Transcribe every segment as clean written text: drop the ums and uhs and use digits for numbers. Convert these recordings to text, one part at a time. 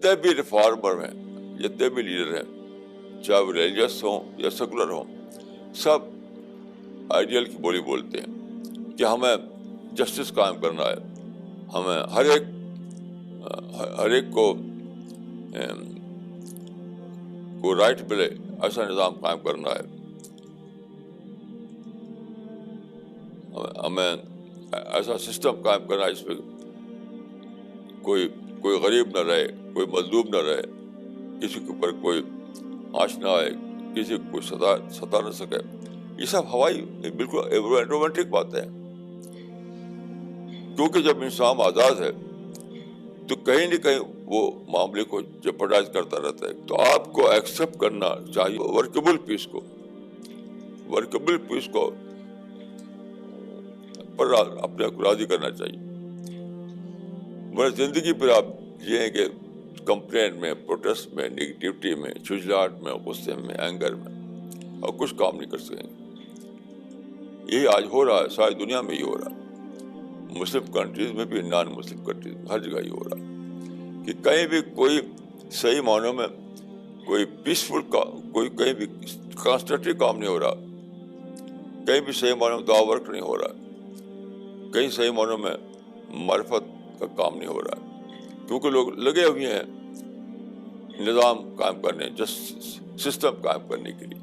جتنے بھی ریفارمر ہیں, جتنے بھی لیڈر ہیں, چاہے وہ ریلیجس ہوں یا سیکولر ہوں, سب آئیڈیل کی بولی بولتے ہیں کہ ہمیں جسٹس قائم کرنا ہے, ہمیں ہر ایک کو رائٹ ملے, ایسا نظام قائم کرنا ہے, ہمیں ایسا سسٹم قائم کرنا ہے جس میں کوئی غریب نہ رہے, کوئی مظلوم نہ رہے, کسی کے اوپر کوئی آنچ نہ آئے, کسی کو کوئی ستا نہ سکے. یہ سب ہوائی بالکل رومانٹک باتیں ہیں, کیونکہ جب انسان آزاد ہے تو کہیں نہ کہیں وہ معاملے کو جپرڈائز کرتا رہتا ہے. تو آپ کو ایکسیپٹ کرنا چاہیے ورکیبل پیس کو پر اپنے کو راضی کرنا چاہیے. مگر زندگی پھر آپ جئیں گے کمپلین میں, پروٹیسٹ میں, نگیٹیوٹی میں, جھجھلاہٹ میں, غصے میں, اینگر میں, اور کچھ کام نہیں کر سکیں گے. یہی آج ہو رہا ہے, ساری دنیا میں یہ ہو رہا ہے, مسلم کنٹریز میں بھی, نان مسلم کنٹریز میں, ہر جگہ یہ ہو رہا ہے کہ کہیں بھی کوئی صحیح معنوں میں کوئی پیسفل کوئی کہیں بھی کنسٹرکٹیو کام نہیں ہو رہا, کہیں بھی صحیح معنوں میں دعا ورک نہیں ہو رہا, کہیں صحیح معنوں میں معرفت کا کام نہیں ہو رہا ہے, کیونکہ لوگ لگے ہوئے ہیں نظام قائم کرنے, سسٹم قائم کرنے کے لیے,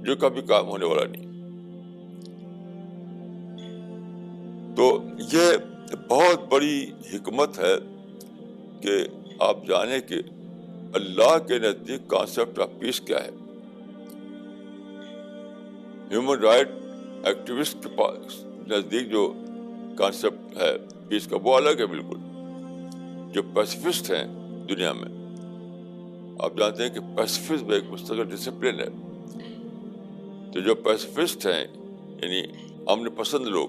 جو کبھی قائم ہونے والا نہیں. تو یہ بہت بڑی حکمت ہے کہ آپ جانیں کہ اللہ کے نزدیک کانسیپٹ آف پیس کیا ہے. ہیومن رائٹ ایکٹیوسٹ کے پاس نزدیک جو کانسیپٹ ہے پیس کا وہ الگ ہے بالکل. جو پیسیفسٹ ہیں دنیا میں, آپ جانتے ہیں کہ پیسیفزم ایک مستقل ڈسپلن ہے. تو جو پیسیفسٹ ہیں یعنی امن پسند لوگ,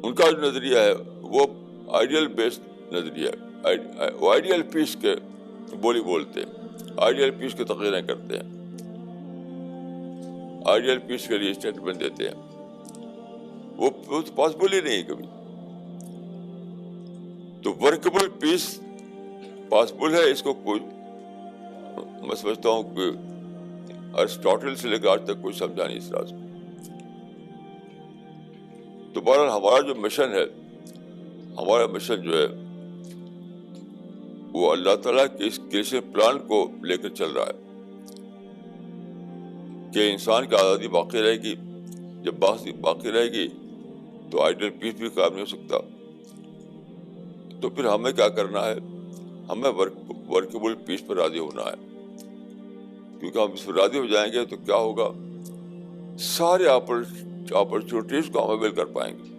ان کا جو نظریہ ہے وہ آئیڈیل بیسڈ نظریہ ہے. وہ آئیڈیل پیس کے بولی بولتے ہیں, آئیڈیل پیس کے تقریریں کرتے ہیں, آئیڈیل پیس کے لیے اسٹیٹمنٹ دیتے ہیں. وہ پاسبل ہی نہیں کبھی. تو ورکیبل پیس پاسبل ہے, اس کو کوئی, میں سمجھتا ہوں کہ ارسطاٹل سے لے کر آج تک کوئی سمجھا نہیں اس راز کو. تو بہرحال ہمارا جو مشن ہے, ہمارا مشن جو ہے وہ اللہ تعالیٰ کے اس کریشن پلان کو لے کر چل رہا ہے کہ انسان کی آزادی باقی رہے گی. جب باقی رہے گی تو آئیڈیل پیس بھی قائم نہیں ہو سکتا. تو پھر ہمیں کیا کرنا ہے, ہمیں ورکیبل پیس پر راضی ہونا ہے, کیونکہ ہم اس پر راضی ہو جائیں گے تو کیا ہوگا, سارے اپرچونیٹیز کو ہم اویل کر پائیں گے.